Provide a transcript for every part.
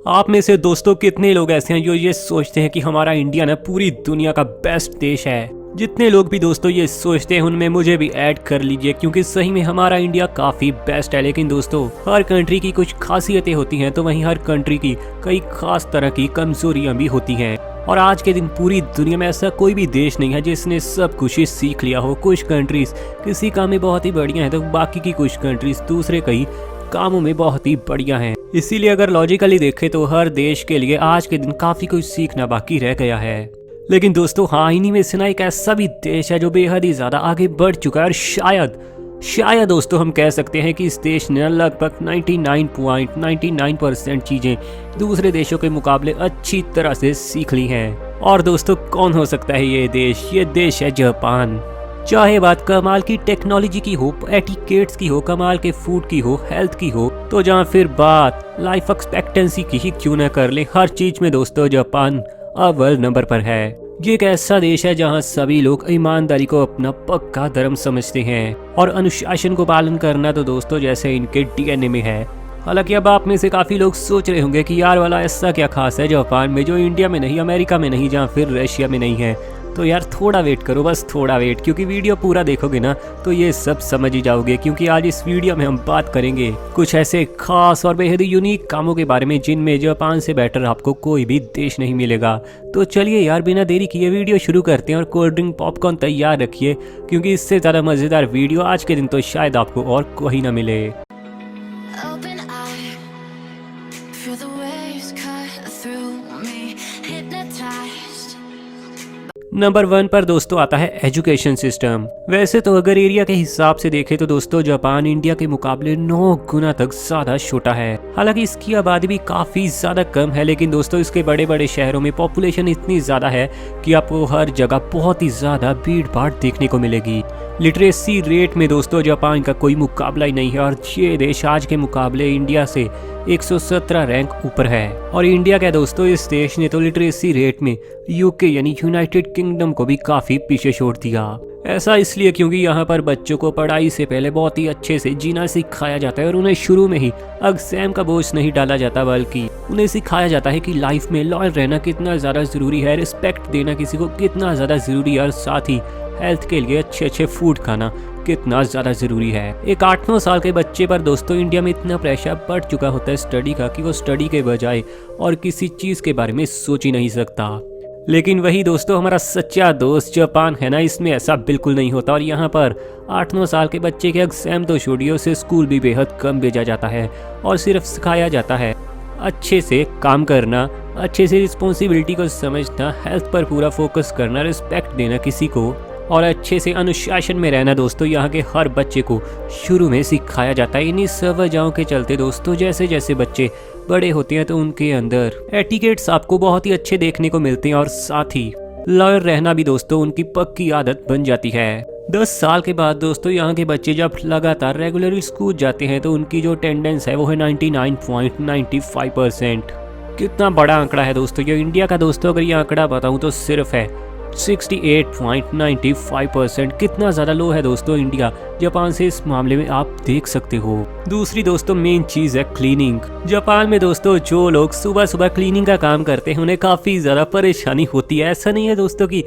आप में से दोस्तों कितने लोग ऐसे हैं जो ये सोचते हैं कि हमारा इंडिया ना पूरी दुनिया का बेस्ट देश है। जितने लोग भी दोस्तों ये सोचते हैं उनमें मुझे भी ऐड कर लीजिए, क्योंकि सही में हमारा इंडिया काफी बेस्ट है। लेकिन दोस्तों हर कंट्री की कुछ खासियतें होती हैं, तो वहीं हर कंट्री की कई खास तरह की कमजोरियां भी होती हैं। और आज के दिन पूरी दुनिया में ऐसा कोई भी देश नहीं है जिसने सब कुछ ही सीख लिया हो। कुछ कंट्रीज किसी काम में बहुत ही बढ़िया है, तो बाकी की कुछ कंट्रीज दूसरे कई कामों में बहुत ही बढ़िया हैं। इसीलिए अगर लॉजिकली देखें तो हर देश के लिए आज के दिन काफी कुछ सीखना बाकी रह गया है। लेकिन दोस्तों हाँ, इन्हीं में से ना एक ऐसा भी देश है जो बेहद ही ज्यादा आगे बढ़ चुका है, और शायद दोस्तों हम कह सकते हैं कि इस देश ने लगभग 99.99% चीजें दूसरे देशों के मुकाबले अच्छी तरह से सीख ली हैं। और दोस्तों कौन हो सकता है ये देश? ये देश है जापान। चाहे बात कमाल की टेक्नोलॉजी की हो, एटिकेट्स की हो, कमाल के फूड की हो, हेल्थ की हो, तो जहाँ फिर बात लाइफ एक्सपेक्टेंसी की ही क्यों न कर ले, हर चीज में दोस्तों जापान अव्वल नंबर पर है। ये एक ऐसा देश है जहाँ सभी लोग ईमानदारी को अपना पक्का धर्म समझते हैं, और अनुशासन को पालन करना तो दोस्तों जैसे इनके डीएनए में है। हालांकि अब आप में से काफी लोग सोच रहे होंगे कि यार वाला ऐसा क्या खास है जापान में जो इंडिया में नहीं, अमेरिका में नहीं, जहाँ फिर रशिया में नहीं है। तो यार थोड़ा वेट करो, बस थोड़ा वेट, क्योंकि वीडियो पूरा देखोगे ना तो ये सब समझ ही जाओगे। क्योंकि आज इस वीडियो में हम बात करेंगे कुछ ऐसे खास और बेहद यूनिक कामों के बारे में जिनमें जापान से बेटर आपको कोई भी देश नहीं मिलेगा। तो चलिए यार बिना देरी किए वीडियो शुरू करते हैं, और कोल्ड ड्रिंक पॉपकॉर्न तैयार रखिए, क्योंकि इससे ज़्यादा मज़ेदार वीडियो आज के दिन तो शायद आपको और कोई ना मिले। नंबर 1 पर दोस्तों आता है एजुकेशन सिस्टम। वैसे तो अगर एरिया के हिसाब से देखें तो दोस्तों जापान इंडिया के मुकाबले 9 गुना तक ज्यादा छोटा है। हालांकि इसकी आबादी भी काफी ज्यादा कम है, लेकिन दोस्तों इसके बड़े बड़े शहरों में पॉपुलेशन इतनी ज्यादा है कि आपको हर जगह बहुत ही ज्यादा भीड़ भाड़ देखने को मिलेगी। लिटरेसी रेट में दोस्तों जापान का कोई मुकाबला ही नहीं है, और ये देश आज के मुकाबले इंडिया से 117 रैंक ऊपर है। और इंडिया क्या दोस्तों, इस देश ने तो लिटरेसी रेट में यूके यानी यूनाइटेड किंगडम को भी काफी पीछे छोड़ दिया। ऐसा इसलिए क्योंकि यहाँ पर बच्चों को पढ़ाई से पहले बहुत ही अच्छे से जीना सिखाया जाता है, और उन्हें शुरू में ही एग्जाम का बोझ नहीं डाला जाता, बल्कि उन्हें सिखाया जाता है कि लाइफ में लॉयल रहना कितना ज़्यादा ज़रूरी है, रिस्पेक्ट देना किसी को कितना ज़्यादा ज़रूरी है, और साथ ही हेल्थ के लिए अच्छे अच्छे फूड खाना कितना ज़्यादा ज़रूरी है। एक 8-9 साल के बच्चे पर दोस्तों इंडिया में इतना प्रेशर बढ़ चुका होता है स्टडी का कि वो स्टडी के बजाय और किसी चीज़ के बारे में सोच ही नहीं सकता। लेकिन वही दोस्तों हमारा सच्चा दोस्त जापान है ना, इसमें ऐसा बिल्कुल नहीं होता। और यहाँ पर 8-9 साल के बच्चे के एग्जाम तो छोड़िए, उसे स्कूल भी बेहद कम भेजा जाता है, और सिर्फ सिखाया जाता है अच्छे से काम करना, अच्छे से रिस्पॉन्सिबिलिटी को समझना, हेल्थ पर पूरा फोकस करना, रिस्पेक्ट देना किसी को, और अच्छे से अनुशासन में रहना दोस्तों यहाँ के हर बच्चे को शुरू में सिखाया जाता है। इन्हीं सब वजहों के चलते दोस्तों जैसे जैसे बच्चे बड़े होते हैं तो उनके अंदर एटिकेट्स आपको बहुत ही अच्छे देखने को मिलते हैं, और साथ ही लॉयल रहना भी दोस्तों उनकी पक्की आदत बन जाती है। 10 साल के बाद दोस्तों यहाँ के बच्चे जब लगातार रेगुलरली स्कूल जाते हैं तो उनकी जो अटेंडेंस है वो है 99.95%। कितना बड़ा आंकड़ा है दोस्तों ये इंडिया का। दोस्तों अगर ये आंकड़ा बताऊँ तो सिर्फ है 68.95%। कितना ज़्यादा लो है दोस्तों इंडिया जापान से, इस मामले में आप देख सकते हो। दूसरी दोस्तों मेन चीज़ है क्लीनिंग। जापान में दोस्तों जो लोग सुबह सुबह क्लीनिंग का काम करते हैं उन्हें काफ़ी ज़्यादा परेशानी होती है। ऐसा नहीं है दोस्तों कि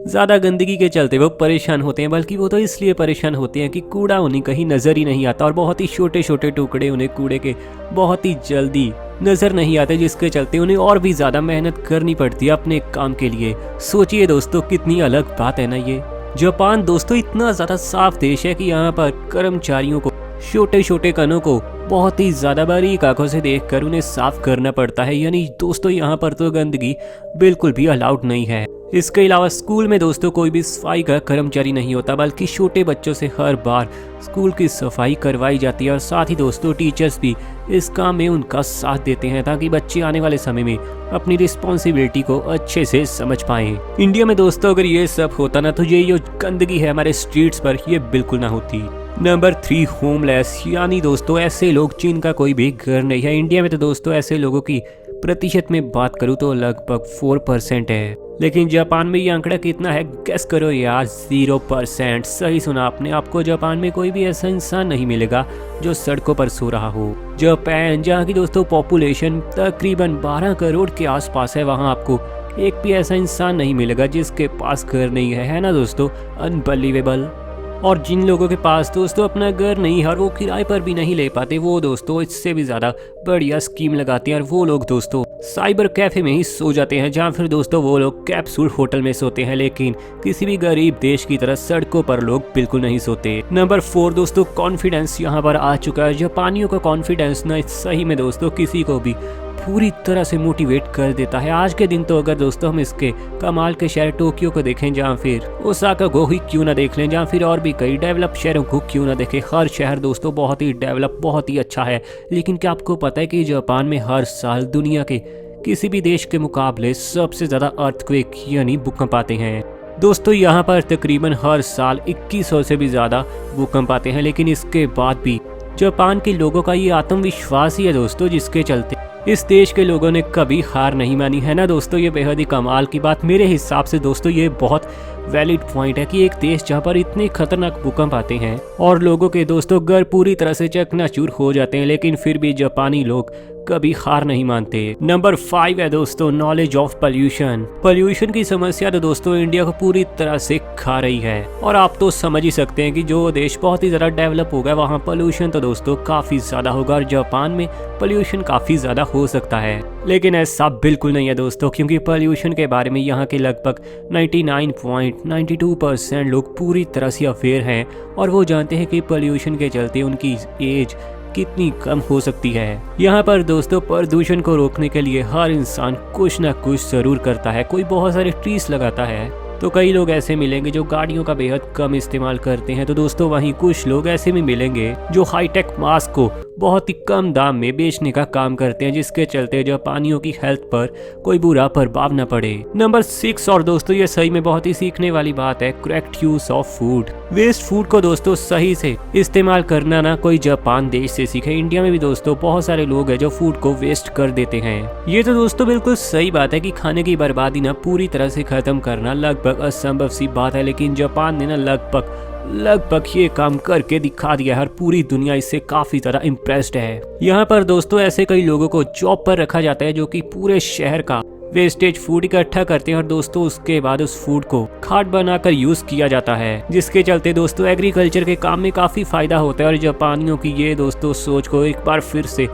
ज़्यादा गंदगी के चलते वो परेशान होते हैं, बल्कि वो तो इसलिए परेशान होते हैं कि कूड़ा उन्हें कहीं नज़र ही नहीं आता, और बहुत ही छोटे छोटे टुकड़े उन्हें कूड़े के बहुत ही जल्दी नज़र नहीं आते, जिसके चलते उन्हें और भी ज़्यादा मेहनत करनी पड़ती है अपने काम के लिए। सोचिए दोस्तों कितनी अलग बात है ना ये। जापान दोस्तों इतना ज़्यादा साफ देश है कि यहाँ पर कर्मचारियों को छोटे छोटे कणों को बहुत ही ज़्यादा बारीक आंखों से देखकर उन्हें साफ करना पड़ता है। यानी दोस्तों यहाँ पर तो गंदगी बिल्कुल भी अलाउड नहीं है। इसके अलावा स्कूल में दोस्तों कोई भी सफाई का कर्मचारी नहीं होता, बल्कि छोटे बच्चों से हर बार स्कूल की सफाई करवाई जाती है, और साथ ही दोस्तों टीचर्स भी इस काम में उनका साथ देते हैं ताकि बच्चे आने वाले समय में अपनी रिस्पॉन्सिबिलिटी को अच्छे से समझ पाएं। इंडिया में दोस्तों अगर ये सब होता ना तो ये जो गंदगी है हमारे स्ट्रीट्स पर ये बिल्कुल ना होती। नंबर 3 होमलेस, यानी दोस्तों ऐसे लोग जिनका कोई भी घर नहीं है। इंडिया में तो दोस्तों ऐसे लोगों की प्रतिशत में बात करूँ तो लगभग 4% है। लेकिन जापान में ये आंकड़ा कितना है गेस करो यार, 0%। सही सुना आपने, आपको जापान में कोई भी ऐसा इंसान नहीं मिलेगा जो सड़कों पर सो रहा हो। जापान जहाँ की दोस्तों पॉपुलेशन तकरीबन 12 करोड़ के आसपास है, वहाँ आपको एक भी ऐसा इंसान नहीं मिलेगा जिसके पास घर नहीं है ना दोस्तों, अनबिलीवेबल। और जिन लोगों के पास दोस्तों अपना घर नहीं है और वो किराए पर भी नहीं ले पाते, वो दोस्तों इससे भी ज़्यादा बढ़िया स्कीम लगाते हैं और वो लोग दोस्तों साइबर कैफे में ही सो जाते हैं, जहाँ फिर दोस्तों वो लोग कैप्सूल होटल में सोते हैं। लेकिन किसी भी गरीब देश की तरह सड़कों पर लोग बिल्कुल नहीं सोते। नंबर 4 दोस्तों, कॉन्फिडेंस यहाँ पर आ चुका है। जापानियों का कॉन्फिडेंस ना सही में दोस्तों किसी को भी पूरी तरह से मोटिवेट कर देता है। आज के दिन तो अगर दोस्तों हम इसके कमाल के शहर टोक्यो को देखें, जहाँ फिर ओसाका को ही क्यों ना देख लें, जहाँ फिर और भी कई डेवलप शहरों को क्यों ना देखें, हर शहर दोस्तों बहुत ही डेवलप, बहुत ही अच्छा है। लेकिन क्या आपको पता है कि जापान में हर साल दुनिया के किसी भी देश के मुकाबले सबसे ज़्यादा अर्थक्वेक यानी भूकंप आते हैं। दोस्तों यहाँ पर तकरीबन हर साल 2100 से भी ज़्यादा भूकंप आते हैं। लेकिन इसके बाद भी जापान के लोगों का ये आत्मविश्वास ही है दोस्तों, जिसके चलते इस देश के लोगों ने कभी हार नहीं मानी है ना दोस्तों। ये बेहद ही कमाल की बात मेरे हिसाब से दोस्तों, ये बहुत वैलिड पॉइंट है कि एक देश जहाँ पर इतने खतरनाक भूकंप आते हैं और लोगों के दोस्तों घर पूरी तरह से चकनाचूर हो जाते हैं, लेकिन फिर भी जापानी लोग कभी हार नहीं मानते। नंबर 5 है दोस्तों, नॉलेज ऑफ पोल्यूशन। पोल्यूशन की समस्या तो दोस्तों इंडिया को पूरी तरह से खा रही है और आप तो समझ ही सकते हैं कि जो देश बहुत ही ज्यादा डेवलप होगा वहाँ पोल्यूशन तो दोस्तों काफी ज्यादा होगा और जापान में पोल्यूशन काफी ज्यादा हो सकता है। लेकिन ऐसा बिल्कुल नहीं है दोस्तों, क्योंकि पोल्यूशन के बारे में यहाँ के लगभग 99.92% लोग पूरी तरह से अवेयर हैं और वो जानते हैं कि पोल्यूशन के चलते उनकी एज कितनी कम हो सकती है। यहाँ पर दोस्तों प्रदूषण को रोकने के लिए हर इंसान कुछ ना कुछ जरूर करता है। कोई बहुत सारे ट्रीज लगाता है, तो कई लोग ऐसे मिलेंगे जो गाड़ियों का बेहद कम इस्तेमाल करते हैं, तो दोस्तों वहीं कुछ लोग ऐसे भी मिलेंगे जो हाईटेक मास्क को बहुत ही कम दाम में बेचने का काम करते हैं, जिसके चलते जापानियों की हेल्थ पर कोई बुरा प्रभाव न पड़े। नंबर 6 और दोस्तों ये सही में बहुत ही सीखने वाली बात है, correct use of food. Waste food को दोस्तों सही से इस्तेमाल करना ना कोई जापान देश से सीखे। इंडिया में भी दोस्तों बहुत सारे लोग हैं जो फूड को वेस्ट कर देते हैं। ये तो दोस्तों बिल्कुल सही बात है कि खाने की बर्बादी ना पूरी तरह से खत्म करना लगभग असंभव सी बात है, लेकिन जापान ने ना लगभग ये काम करके दिखा दिया है और पूरी दुनिया इससे काफी ज्यादा इम्प्रेस्ड है। यहाँ पर दोस्तों ऐसे कई लोगों को जॉब पर रखा जाता है जो कि पूरे शहर का वेस्टेज फूड इकट्ठा करते हैं और दोस्तों उसके बाद उस फूड को खाद बनाकर यूज किया जाता है, जिसके चलते दोस्तों एग्रीकल्चर के काम में काफी फायदा होता है और जापानियों की ये दोस्तों सोच को एक बार फिर से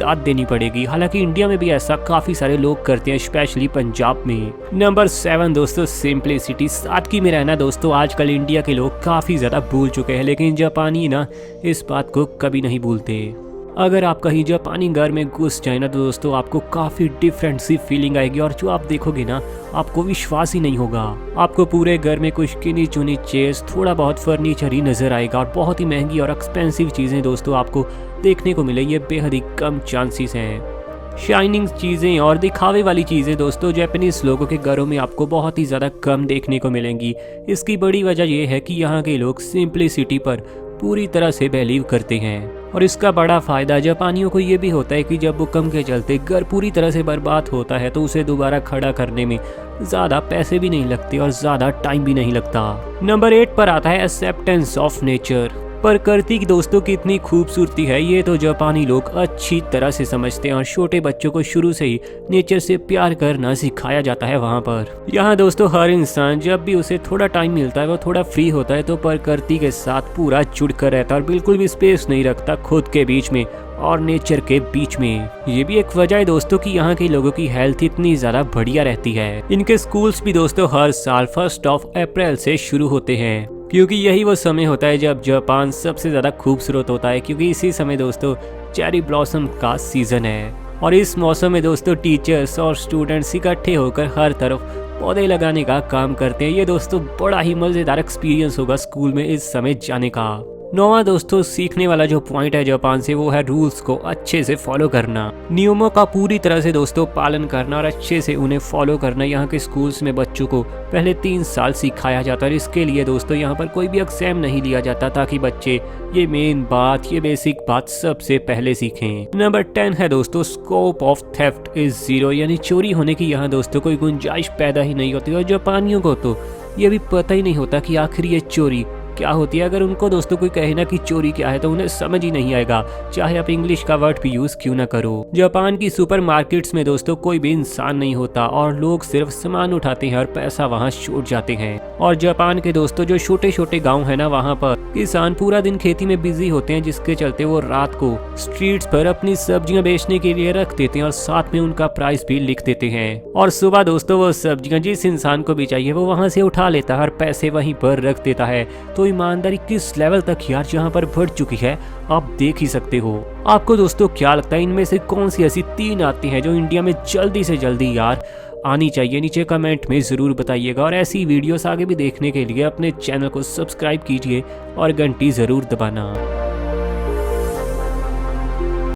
दाद देनी पड़ेगी। हालांकि इंडिया में भी ऐसा काफी सारे लोग करते हैं, स्पेशली पंजाब में। नंबर 7 दोस्तों, सिंपलिसिटी, सादगी में रहना। दोस्तों आजकल इंडिया के लोग काफी ज्यादा भूल चुके हैं, लेकिन जापानी ना इस बात को कभी नहीं भूलते। अगर आप कहीं जापानी घर में घुस जाए ना तो दोस्तों आपको काफ़ी डिफरेंट सी फीलिंग आएगी और जो आप देखोगे ना आपको विश्वास ही नहीं होगा। आपको पूरे घर में कुछ गिनी चुनी चेयर्स, थोड़ा बहुत फर्नीचर ही नजर आएगा और बहुत ही महंगी और एक्सपेंसिव चीज़ें दोस्तों आपको देखने को मिले, ये बेहद ही कम चांसेस हैं। शाइनिंग चीज़ें और दिखावे वाली चीज़ें दोस्तों जापानीज लोगों के घरों में आपको बहुत ही ज़्यादा कम देखने को मिलेंगी। इसकी बड़ी वजह यह है कि यहाँ के लोग सिंपलिसिटी पर पूरी तरह से बिलीव करते हैं और इसका बड़ा फायदा जापानियों को ये भी होता है कि जब भूकंप के चलते घर पूरी तरह से बर्बाद होता है तो उसे दोबारा खड़ा करने में ज़्यादा पैसे भी नहीं लगते और ज़्यादा टाइम भी नहीं लगता। नंबर 8 पर आता है एक्सेप्टेंस ऑफ नेचर। प्रकृति की दोस्तों कितनी खूबसूरती है ये तो जापानी लोग अच्छी तरह से समझते हैं और छोटे बच्चों को शुरू से ही नेचर से प्यार करना सिखाया जाता है। वहाँ पर यहाँ दोस्तों हर इंसान जब भी उसे थोड़ा टाइम मिलता है, वो थोड़ा फ्री होता है तो प्रकृति के साथ पूरा जुड़ कर रहता है और बिल्कुल भी स्पेस नहीं रखता खुद के बीच में और नेचर के बीच में। ये भी एक वजह है दोस्तों कि यहाँ के लोगों की हेल्थ इतनी ज्यादा बढ़िया रहती है। इनके स्कूल्स भी दोस्तों हर साल 1 अप्रैल से शुरू होते हैं, क्योंकि यही वो समय होता है जब जापान सबसे ज़्यादा खूबसूरत होता है, क्योंकि इसी समय दोस्तों चेरी ब्लॉसम का सीज़न है। और इस मौसम में दोस्तों टीचर्स और स्टूडेंट्स इकट्ठे होकर हर तरफ पौधे लगाने का काम करते हैं। ये दोस्तों बड़ा ही मज़ेदार एक्सपीरियंस होगा स्कूल में इस समय जाने का। 9वां दोस्तों सीखने वाला जो पॉइंट है जापान से वो है रूल्स को अच्छे से फॉलो करना, नियमों का पूरी तरह से दोस्तों पालन करना और अच्छे से उन्हें फॉलो करना। यहाँ के स्कूल्स में बच्चों को पहले 3 साल सिखाया जाता है। इसके लिए दोस्तों यहाँ पर कोई भी एग्जाम नहीं लिया जाता ताकि बच्चे ये मेन बात, ये बेसिक बात सबसे पहले सीखें। नंबर 10 है दोस्तों स्कोप ऑफ थेफ्ट इज 0, यानी चोरी होने की यहाँ दोस्तों कोई गुंजाइश पैदा ही नहीं होती। और जापानियों को तो ये भी पता ही नहीं होता कि आखिर ये चोरी क्या होती है। अगर उनको दोस्तों कोई कहे ना कि चोरी क्या है तो उन्हें समझ ही नहीं आएगा, चाहे आप इंग्लिश का वर्ड भी यूज क्यों ना करो। जापान की सुपरमार्केट्स में दोस्तों कोई भी इंसान नहीं होता और लोग सिर्फ सामान उठाते हैं और पैसा वहां छूट जाते हैं। और जापान के दोस्तों जो छोटे छोटे गाँव है ना, वहाँ पर किसान पूरा दिन खेती में बिजी होते हैं, जिसके चलते वो रात को स्ट्रीट्स पर अपनी सब्जियां बेचने के लिए रख देते हैं और साथ में उनका प्राइस भी लिख देते हैं। और सुबह दोस्तों वो सब्जियां जिस इंसान को भी चाहिए वो वहां से उठा लेता है और पैसे वहीं पर रख देता है। तो ईमानदारी किस लेवल तक यार यहाँ पर बढ़ चुकी है आप देख ही सकते हो। आपको दोस्तों क्या लगता है इनमें से कौन सी ऐसी 3 आती हैं जो इंडिया में जल्दी से जल्दी यार आनी चाहिए? नीचे कमेंट में ज़रूर बताइएगा। और ऐसी वीडियोस आगे भी देखने के लिए अपने चैनल को सब्सक्राइब कीजिए और घंटी ज़रूर दबाना।